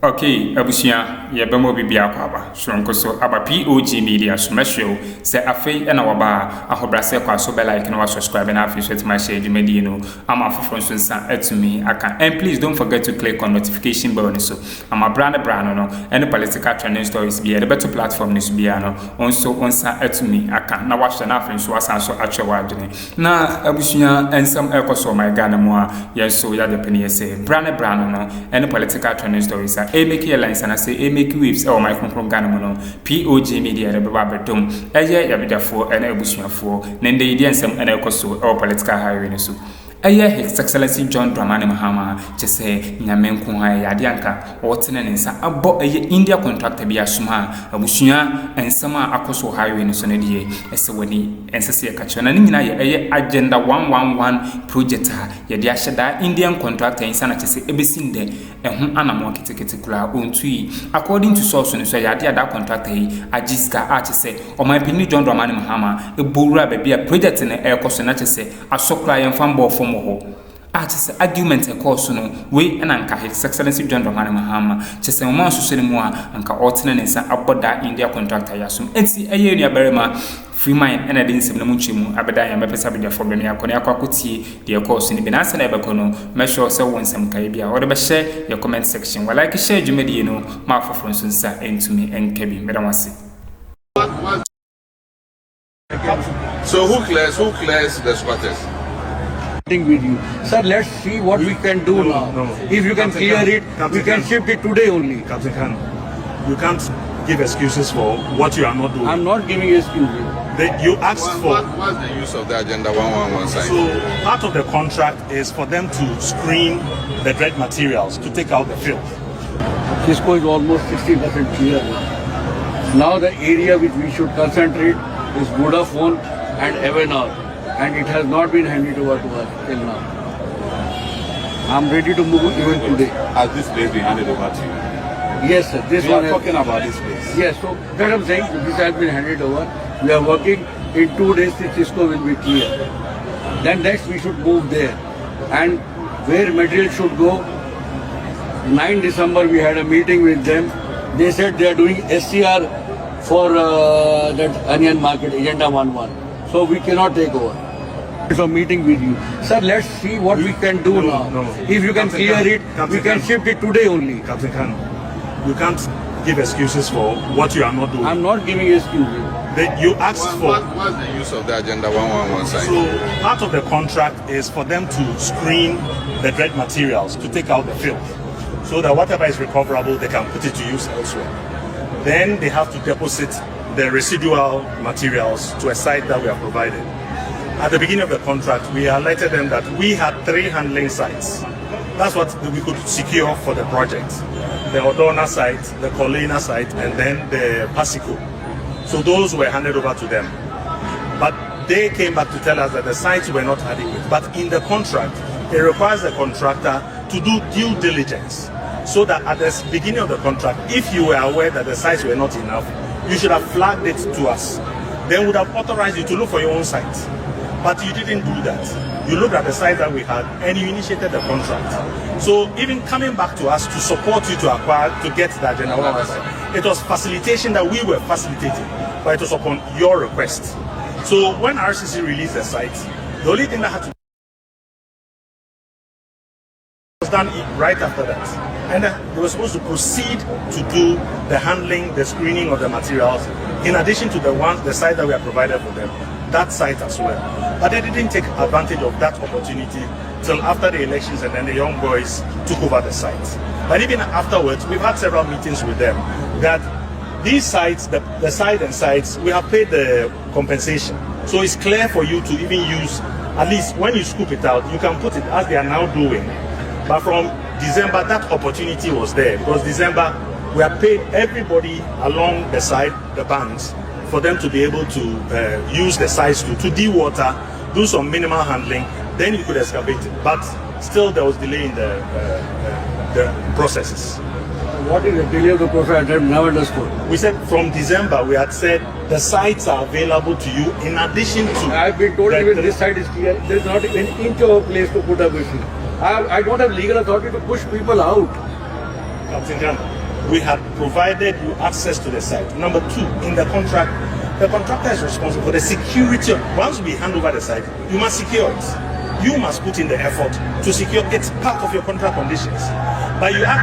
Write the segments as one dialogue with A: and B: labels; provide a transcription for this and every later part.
A: Okay, Abusia, ya bemo bibia kwaba. Shronko so aba POG Media so show se afei na waba ahobrase kwa so be like na subscribe na afei so my share dwumadi no ama afofo so nsa atumi aka. And please don't forget to click on notification bell so ama brand no any political trending stories be the better platform ni so bia no onso onsa atumi aka na wahye na afei so asan so atwewa adwene. Na Abusia ensam ekoso my Ghana mo a yenso ya de pene say brand no any political trending stories make lines and I say make waves or my from Ghana mono POG Media the Baba Dom eye yabidafo and ebusuafo nende idi ensem and ekoso or political highway so His Excellency Prez.Mahama just say Nyamenku Yadianka or Tenensa abo India contractor be asuma Abushia and Sama Akuffo highway in Sonedi Esweni and Sasia Kachana agenda 111 project Yadiashada Indian contractor in Sanatese Ebisinde and Anamo Kitikula Untui according to source on Yadia that contractor Ajiska Artise or my opinion Prez.Mahama a Bura baby a project in the air Cosonatese a Sokra and Fambo for artist argument e course no we and anka His Excellency Prez.Mahama chese mo so sene mu a anka otene ne nsa aboda India contractor yasum enti eye nua berema free mind and adin sim na munchemu abeda ya mepesa be for be me akoni akwakotie de course ni binansa na ebeko no make sure say wonsam kai bia wo de be share your comment section wa like share dwumadi no ma foforo nso nsa entumi enkabi medamase.
B: So who clears the squatters?
C: With you. Sir, let's see what we can do now.
D: No.
C: If you can clear it, we can shift it today only.
D: Captain Khan, you can't give excuses for what you are not doing.
C: I'm not giving excuses.
D: You asked for...
B: What's the use of the agenda 111 site?
D: So part of the contract is for them to screen the dread materials, to take out the filth.
C: Cisco is almost 60% clear. Now the area which we should concentrate is Vodafone and Akroma. And it has not been handed over to us till now. I'm ready to move even today.
B: Has this place been handed over to you?
C: Yes, sir. This
B: we
C: one
B: are talking about this place.
C: Yes, so that I'm saying this has been handed over. We are working in 2 days. Cisco will be clear. Then next we should move there. And where material should go, 9 December we had a meeting with them. They said they are doing SCR for that onion market, agenda 11. So we cannot take over. So meeting with you. Sir, let's see what we can do now.
D: No.
C: If you can clear it, we can shift it today only.
D: Captain Khan, you can't give excuses for what you are not doing.
C: I'm not giving excuses.
D: You asked for...
B: What's the use of the agenda 111 site?
D: So part of the contract is for them to screen the dread materials, to take out the filth, so that whatever is recoverable, they can put it to use elsewhere. Then they have to deposit the residual materials to a site that we have provided. At the beginning of the contract, we alerted them that we had 3 handling sites. That's what we could secure for the project. The Odaw site, the Colina site, and then the Pasico. So those were handed over to them. But they came back to tell us that the sites were not adequate. But in the contract, it requires the contractor to do due diligence. So that at the beginning of the contract, if you were aware that the sites were not enough, you should have flagged it to us. Then we would have authorized you to look for your own site. But you didn't do that. You looked at the site that we had and you initiated the contract. So even coming back to us to support you to acquire, to get the agenda 111, it was facilitation that we were facilitating, but it was upon your request. So when RCC released the site, the only thing that had to was done right after that. And they were supposed to proceed to do the handling, the screening of the materials, in addition to the site that we have provided for them, that site as well. But they didn't take advantage of that opportunity till after the elections, and then the young boys took over the site. But even afterwards, we've had several meetings with them that these sites, the site and sites, we have paid the compensation. So it's clear for you to even use, at least when you scoop it out, you can put it as they are now doing. But from December, that opportunity was there, because December, we have paid everybody along the side, the bands, for them to be able to use the sites to de-water, do some minimal handling, then you could excavate it. But still there was delay in the processes.
C: What is the delay of the process? I've never understood.
D: We said from December, we had said the sites are available to you in addition to...
C: I've been told even this site is clear. There's not even an inch of a place to put a machine. I don't have legal authority to push people out.
D: Captain Ghana, we had provided you access to the site. Number two, in the contract, the contractor is responsible for the security. Once we hand over the site, you must secure it. You must put in the effort to secure it. It's part of your contract conditions. But you have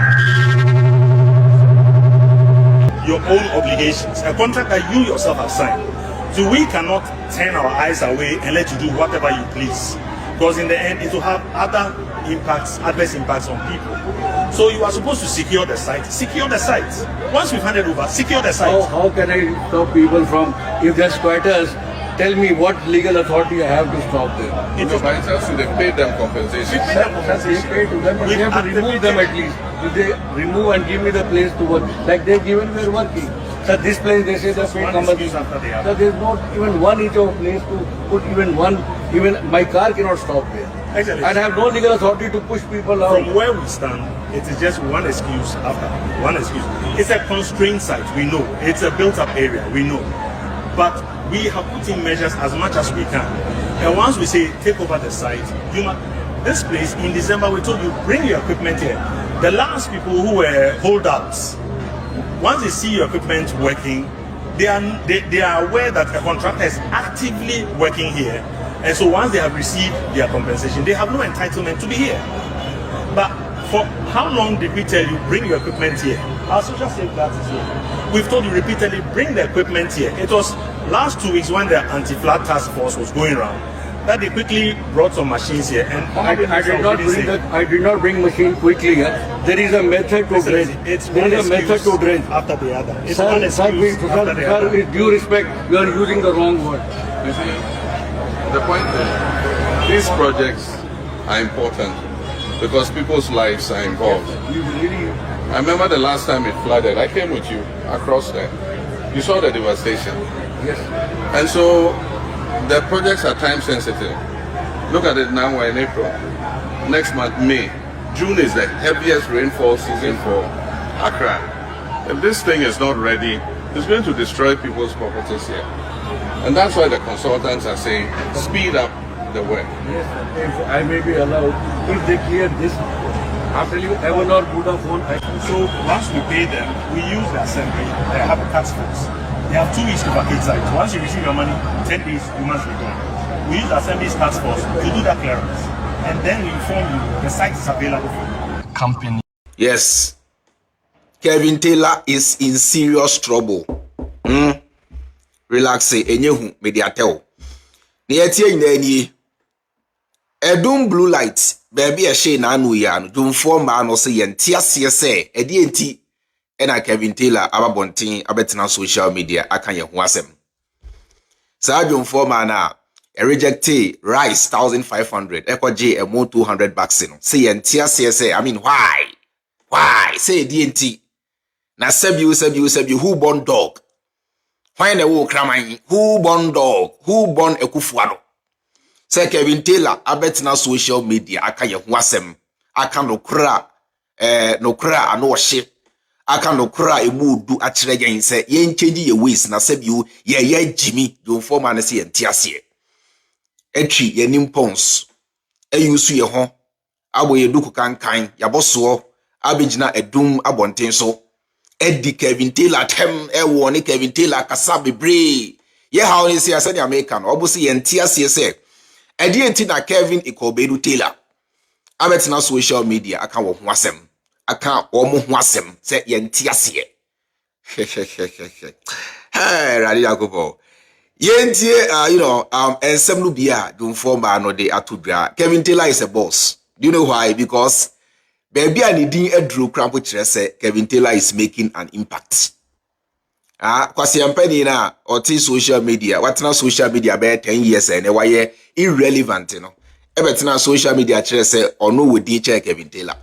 D: your own obligations, a contract that you yourself have signed. So we cannot turn our eyes away and let you do whatever you please. Because in the end, it will have other impacts, adverse impacts on people. So you are supposed to secure the site. Secure the site. Once we've handed over, secure the site.
C: How can I stop people from, if they're squatters, tell me what legal authority I have to stop them?
B: By itself, so they pay them compensation.
C: They pay to them, but we have to remove them at least. If they remove and give me the place to work, like they've given me working. So this place, they say the paid compensation. So there's not even one inch of place to put even one, even my car cannot stop there.
D: Exactly.
C: And I have no legal authority to push people out.
D: From where we stand, it is just one excuse after one excuse. It's a constrained site, we know. It's a built-up area, we know. But we have put in measures as much as we can. And once we say take over the site, this place in December we told you bring your equipment here. The last people who were holdouts, once they see your equipment working, they are aware that a contractor is actively working here. And so once they have received their compensation, they have no entitlement to be here. But for how long did we tell you bring your equipment here? Our social safeguard is here. We've told you repeatedly bring the equipment here. It was last 2 weeks when the anti-flood task force was going around that they quickly brought some machines here. And
C: I did not bring machine quickly here. There is a method to dredge. There is a method to dredge.
D: After the other. It's
C: Sir,
D: one excuse after the other.
C: with due respect, you are using the wrong word.
B: You see, the point is, these projects are important because people's lives are involved. I remember the last time it flooded, I came with you across there. You saw the devastation.
C: Yes.
B: And so the projects are time sensitive. Look at it now, we're in April. Next month, May. June is the heaviest rainfall season for Accra. If this thing is not ready, it's going to destroy people's properties here. And that's why the consultants are saying, speed up the work.
C: Yes, if I may be allowed, if they clear this, after you ever not put a phone.
D: So once we pay them, we use the assembly, they have a task force. They have 2 weeks to vacate site. Once you receive your money, 10 days, you must return. We use the assembly's task force to do that clearance. And then we inform you the site is available for company.
E: Yes. Kevin Taylor is in serious trouble. Relax, enyehu mediatel. Niyetie ineni. Edum blue light, baby a she na anu ya no. Jumfo ma no se yentia se edi enti ena Kevin Taylor ababonten abetina social media akan ye ho asem. Sa jumfo ma na rejected rice 1,500 ekoje emo $200 no. Se yentia se I mean why say edi enti na sebi who born dog. Why the wo kraman who born dog who born Akuffo. Say Kevin Taylor abetina social media aka ye ho asem aka nokra ano hye aka nokra emudu a kire gen say yen change ye ways na sabiu ye Jimmy do forma na say entiase etwi ye nimpons ayusu ye ho abo ye duku kankan yaboso abegina edum abonten so edi Kevin Taylor tem ewo ne Kevin Taylor kasa bebre ye how ni say asani American obo ye entiase say edi enti na Kevin Ikobedu Taylor abetina social media aka wo ho asem aka omo ho asem se yentiase hey radi Akuffo yentie ensem no bia dumfo ma no de atodwa. Kevin Taylor is a boss. Do you know why? Because baby ani din edru krampo kire se Kevin Taylor is making an impact. Kwasi ampani na oti social media watena social media be 10 years and why irrelevant ebetina social media kire se ono wodi che Kevin Taylor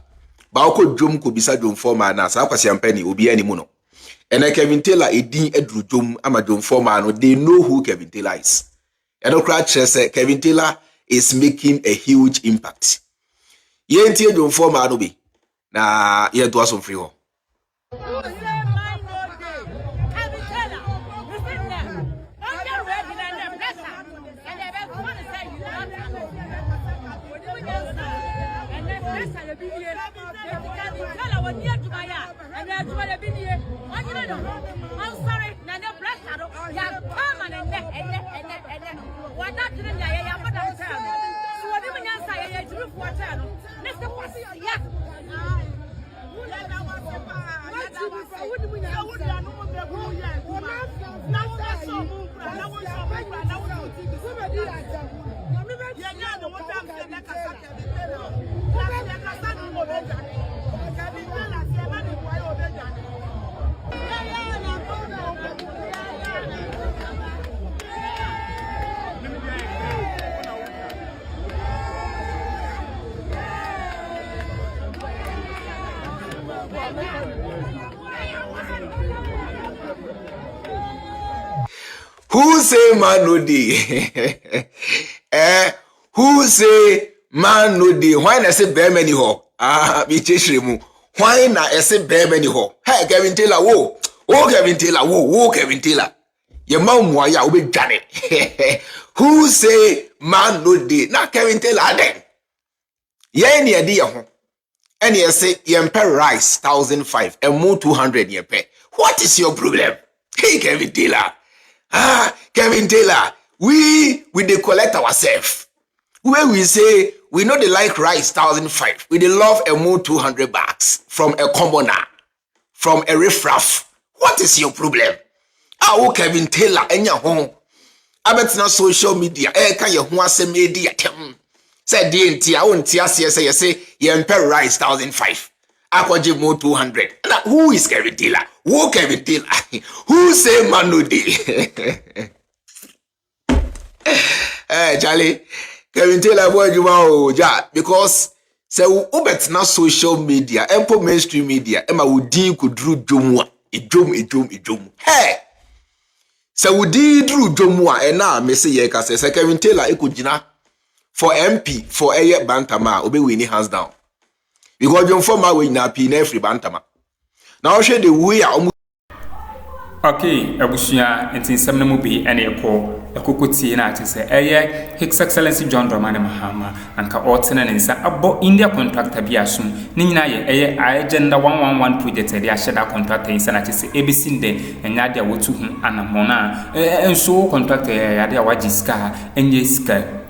E: ba okọ dwom ko bisa dwom forma na sa kwasi ampani obi animu no ene Kevin Taylor edin edru dwom ama dwom forma no they know who Kevin Taylor is. Eno kra kire se Kevin Taylor is making a huge impact. Yentie dwom forma no bi na ye do aso free ho.
F: Tell
E: Who say man no dey? Who say man no dey? Why na say bear many ho? Be cheshire mu. Why na say bear many ho? Hey, Kevin Taylor, whoa. Oh, Kevin Taylor, whoa, Kevin Taylor. Your mom wa ya obe jane. Who say man no dey? Na Kevin Taylor then. Ye ni edi ho. And you say you pay rice 1,005 and more 200 you pay. What is your problem? Hey, Kevin Taylor. Kevin Taylor, we dey collect ourselves. Where we say we know they like rice 1,005. We dey love a more 200 bucks from a commoner, from a riffraff. What is your problem? Kevin Taylor, enya home. Abetina social media, can you want some media tem? Say DNT, I won't say you pay rice 1,005. Akwaji more 200. Now, who is Kevin Taylor? Who Kevin Taylor? Who say man no dey? Charlie, Kevin Taylor boy you want ja because say ubet na social media, empo mainstream media, ema wudi kudru dwom ejom. Hey. Say wudi dru dwom a na me say ye ka say Kevin Taylor ekugina for MP for eye bantama obe win hands down. Because you former way na pi na free bantama. Now share the way
A: Okay, abushia entinsem na mu bi ene ekokoti na ate se eye His Excellency John Dramani Mahama anka otene ne nsa abo India contractor bi asum ni nyina ye eye agenda 111 project e aheda contractor nsa na ate se ebisinde enya de wotu hu anamona enso contractor ya de wajiska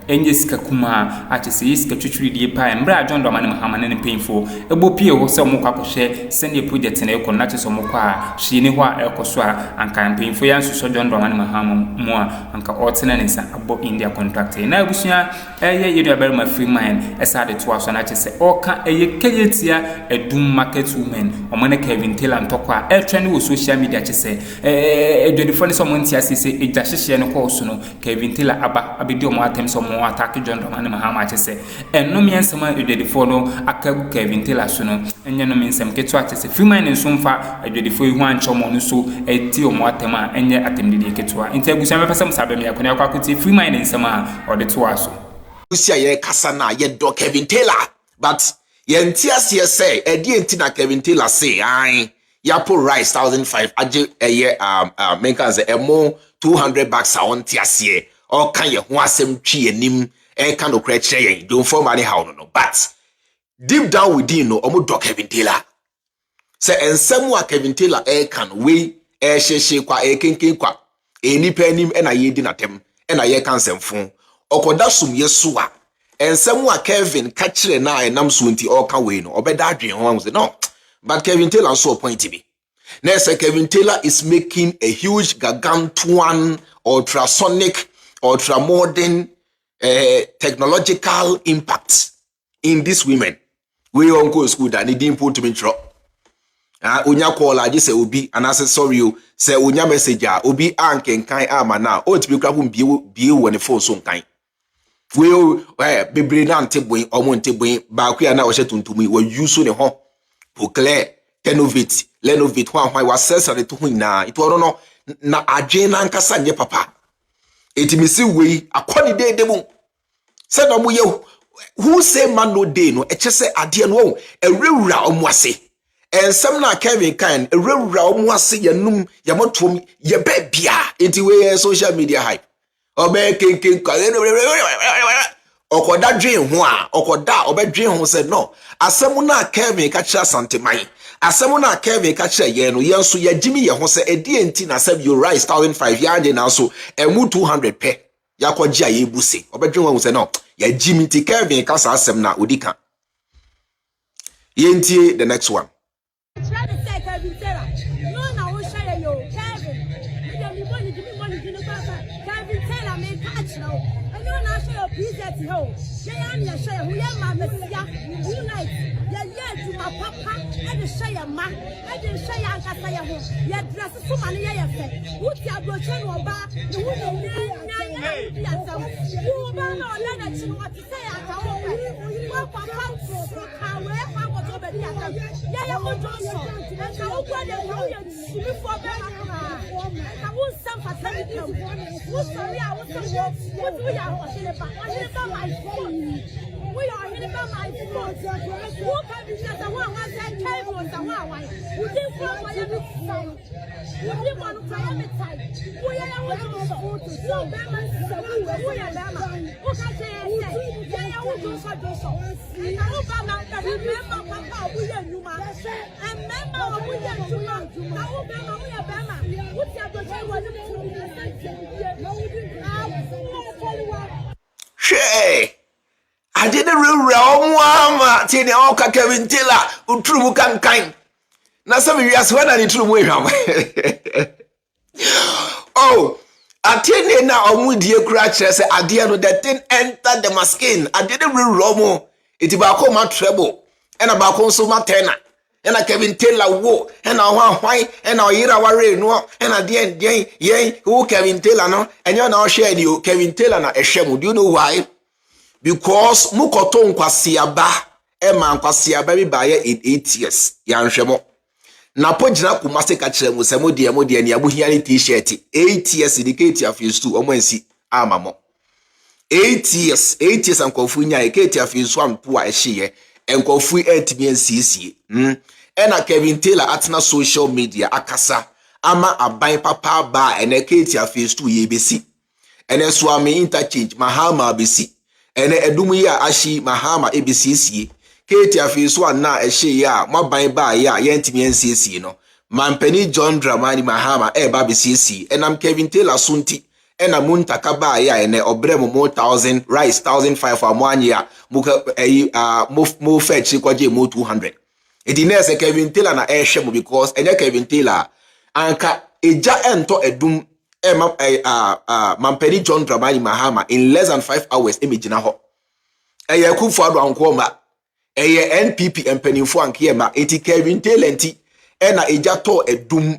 A: enye sika kuma ate se iska twitwiri die pa mbra John Dramani Mahama ne painful ebo pie ho se mo kwakohye sende project na ekọ na ate so mo kwa hyi ni ho a ekoso a anka painful ya nso John Dramani Mahama mo a anka otene ne nsa abo India contractor na abusia eye yedu abere ma free mind esa de to aso na ate se oka eye keyetia edum market women omane Kevin Taylor ntokwa trend wo social media ate se edwedifo ne so mo ntia se eja hyehye ne ko so no Kevin Taylor abedi omo atem so mo attack John Dramani Mahama ate se enno mi ensema edwedifo no akagu Kevin Taylor so no enye no mi ensem keto ate se free mind nso mfa edwedifo ihu anchomo no so eti omo atem a enye atem didi keto a nta abusia mefesem sabe me yakona yakwakuti free mind nsema or the two aso
E: usia ye kasa na ye do Kevin Taylor but ye ntiase say edi enti na Kevin Taylor say ya po rice 1,005 aje eye menka say emo 200 bucks a on tiase or kan ye ho asem twi anim kan okra kire ye don't form any how no but deep down within no omo do Kevin Taylor say ensem wa Kevin Taylor kan we hye kwa kenken kwa enipa anim na ye di natem na ye kansemfo okoda sum yeso a ensem a Kevin ka kire na enam so nti oka we no obeda adwen ho say no but Kevin Taylor so point be na say Kevin Taylor is making a huge gargantuan ultrasonic ultramodern technological impact in these women we on go school that they didn't put to me tro onya call aje say obi anase sorry o say onya message a obi ankenkan ama na o tibi kra hu bie wo ne phone so nkan we bebre na nteboyin omo nteboyin ba ku ya na o hye tuntum we use ne ho Pǔbl tenovit lenovit ho wa sesare to hu na it woro no na adwen na nkasa nye papa etimisi we akoni de mu say no mu ye who say man no dey no eche say ade no ewura omo ase ensem na Kevin kan ewura omo ase yanum yamotom ye babia enti we social media hype obe kenken kwa okoda dwen ho a okoda obedwen ho say no asem na Kevin ka kira santeman asɛm na Kevin ka kyerɛ yɛn no yɛn so yɛ gyimi yɛ ho sɛ edi enti na sɛ you rise 1,500 yɛ anye na so emu 200 pɛ yakɔgye a yɛbu se ɔbɛdwen wɔn sɛ no yɛ gyimi ti Kevin ka saa asɛm na odi ka yɛntie the next one.
F: We are here about my foot. Who can be just a one was that came on the one? Who did one way of it? Who did one to play on it tight? We are what you so Bama, we are Bama. Who can say, yeah, I will do so. And I hope I'm not that remember Papa, we are Numa. And member, we are Numa. I hope Bama, we are Bama. What's your good one?
E: Hey! I didn't real mama tini oka Kevin Taylor utrumu kankan na some you as when I utrumu oh atene na omudie kura kire se ade no the thing enter the skin I didn't real mo iti ba ko ma treble and ba ko so ma tena and Kevin Taylor wo and hwan and yira ware no and ade yen who Kevin Taylor no and you na share you Kevin Taylor na ehwem do you know why? Because mukoto nkwasiaba ema nkwasiaba bi baye in 8 years yanhwemo na pogina kumase ka kire mu semo de ne abuhia ne t-shirt 8 years indicate afistu omansi amamo 8 years ankofu nya ekete afistu ampo a ehye enkofu etimi ansiesie ena Kevin Taylor atena social media akasa ama aban papa ba ene kete afistu ye besi ene so ame interchange Mahama besi ene edumu ya ashi Mahama ebisiesie keti afiso na ehye ya maban ba ya yentimi ensiesie no mampani John Dramani Mahama ba bisiesie enam Kevin Taylor sunti ena muntaka ba ya ene obrem mo 1000 rice 1500 amwanye ya muka mo fetch kwaje mo 200 edinese Kevin Taylor na ehwe mo because enya Kevin Taylor anka eja ento edum mampani John Dramani Mahama in less than 5 hours imagine ho Akuffo Akroma NPP empanimfo ankema eti Kevin Taylor enti ena ejato edum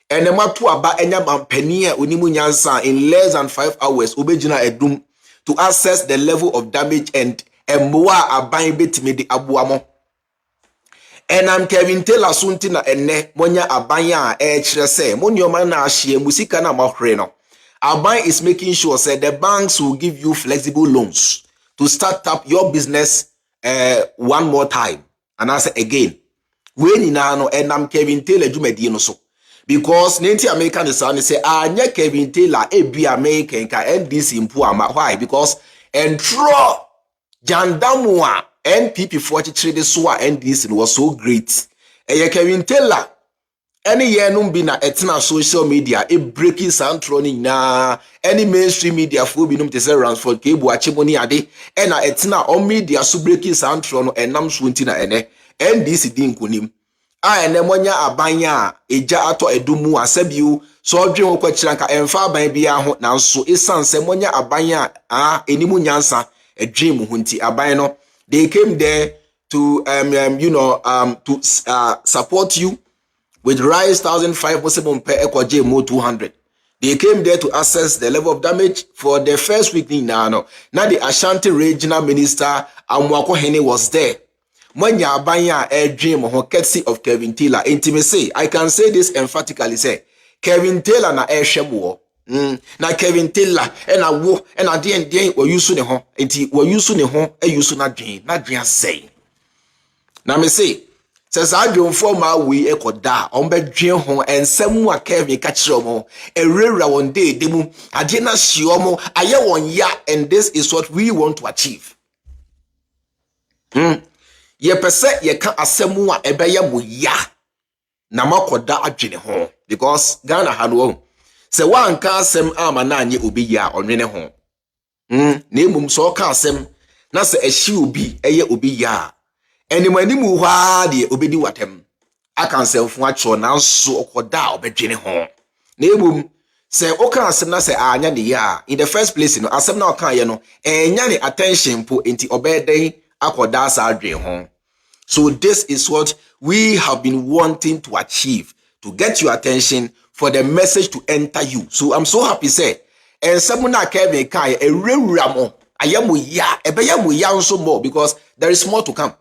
E: ene mato aba enya mampani a onimu nyansa in less than 5 hours obegina edum to assess the level of damage and emwa aban betimi de aboamo enam Kevin Taylor sunti na enne monya aban a kire se monioma na ahye musika na mahre no aban is making sure say the banks will give you flexible loans to start up your business one more time and I say again we ni na no enam Kevin Taylor dwumadi no so because nenti American is say anya Kevin Taylor ebi American ka NDC mpo ama why because entro jandamwa NPP 43 this so NDC was so great Kevin Taylor any year no be na etna social media e breaking soundtronic na any mainstream media fo bi no te say Ransford Kebu achimoni ade e na etna on media so breaking soundtron no enam so nti na ene NDC din konim a ene monya abanya eja ato edumu asabio so odwen wo kwakira nka emfa aban bia ho na nso esanse monya abanya enimu nyansa edwen mu hunti aban no they came there to support you with rice 1,500 possible per ekwaje mo 200. They came there to assess the level of damage for the first week now the Ashanti regional minister Amwako Hene was there. Mwanya abanya dream ho courtesy of Kevin Taylor. Intimacy, I can say this emphatically say Kevin Taylor na shemo. Na Kevin Taylor na wo na den wo yusu ne ho enti wo yusu ne ho yusu na dwen say. Na me say says I don't form my way ekoda on be dwen ho ensem a Kevin ka kire mo ewura one day demu ade na hye omo aye won ya and this is what we want to achieve. Ye pese ye ka asemu a ebe ye mo ya na makoda adwene ho because Ghana ha no se wanka asem ama na anye obi ya onwene ho na emum so ka asem na se ehyi obi eye obi ya animu hwa de obedi watem aka nsemfo acho na nso okoda obedwene ho na emum se oka asem na se anya ne ya in the first place no asem na oka ye no enya ne attention po enti obeden akoda asa adwene ho. So this is what we have been wanting to achieve, to get your attention, for the message to enter you. So I'm so happy say and someone na Kevin kai e rewramo ayamu ya ebeyamu ya nso more because there is more to come.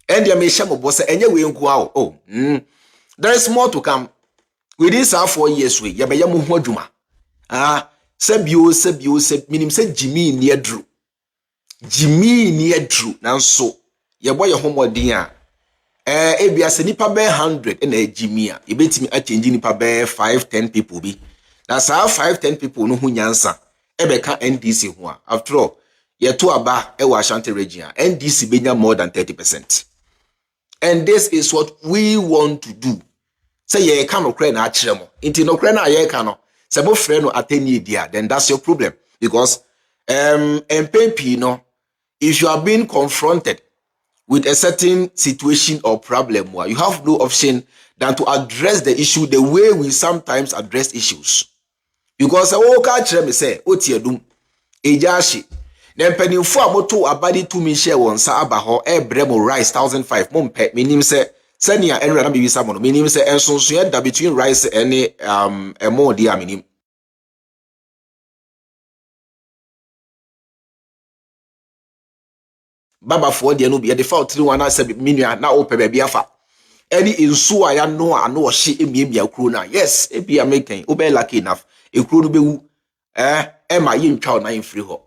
E: And there may shamo boss enye we nko there is more to come. Within 4 years we yabeyamu ho adwuma. Sebio minim se Jimmy ni adru. Jimmy ni adru nanso yeboy homodin a ebia se nipa be 100 na Jimmy a ebetimi a change nipa be 5-10 people bi. Na sa 5-10 people no hu nyansa ebeka NDC ho a after all yeto aba e wa Ashanti region NDC benya more than 30%. And this is what we want to do. Say ye can okre na akire mo. Inti no okre na ye kan no. Se mo frɛ no ateni dia, then that's your problem because MPP no, if you are being confronted with a certain situation or problem, you have no option than to address the issue the way we sometimes address issues. Because I can't tell me say, Otiedum, Ejashi, then penny for moto abadi to me share one sabaho, bremo rice 1,005 mumpe, minim say, Senia and Rana be someone, minim say, and so that between rice and a more dear minim. Baba for the no be the fault 3 say minia na ope baby afa any insu aya no ano hye emiemia kru na yes e bia making obe lucky enough e kru no bewu e ma ye ntwa na infri ho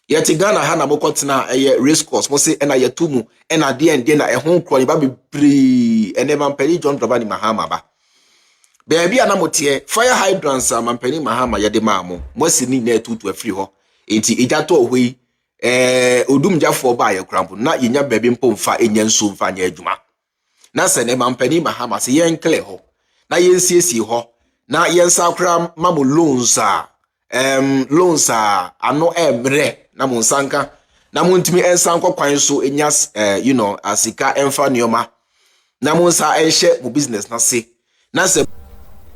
E: yet Ghana ha na mokotena race course mo say na yetumu na de na ehon kro ni ba bebre ene mampani John Prez.Mahama ba baby ana motie fire hydrants mampani Mahama ye de maamo mo sini na tutu afri ho enti ejato ohoi odum jafo ba ye krampo na yenya bebe mpomfa enya nso mfa nya adwuma na se ne mampani Mahama se yen kle ho na yensiesie ho na yensa kra mamu loans ano emre na monsanka na montimi ensanko kwan so enya asika emfa nioma na monsa enhye mo business na se na se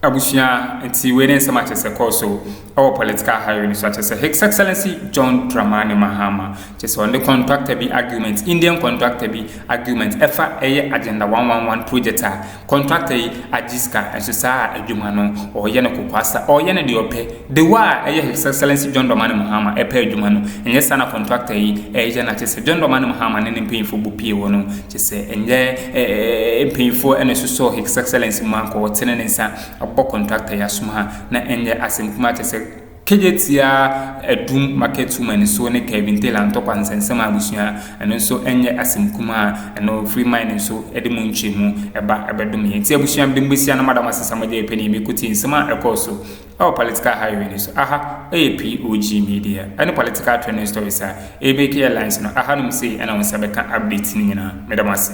A: Abusia nti we ne nsema chese koso our political hiring so chese His Excellency John Dramani Mahama chese on the contractor be argument Indian contractor be argument efa eye agenda 111 project a contractor ajiska enso sa adwuma no o ye ne kokwasa o ye ne de ope the wa eye His Excellency John Dramani Mahama epe adwuma no enye sana contractor eye na chese John Dramani Mahama ne mpinfo bu pie wo no chese enye mpinfo ene so His Excellency manko tene ne nsa bo contractor ya suma na enye asemkuma chese kejetia edum market woman so ne Kevin Taylor ntokwa nsensema abusua eno so enye asemkuma eno free mind so edemu nchemu eba ebedum ye ti abusua bimbesia na madam asesamaje epeni mekuti nsema ekoso our political highway so POG Media any political trending stories ebeke lines no ahanum say ana won sabeka update ni nyina medamasi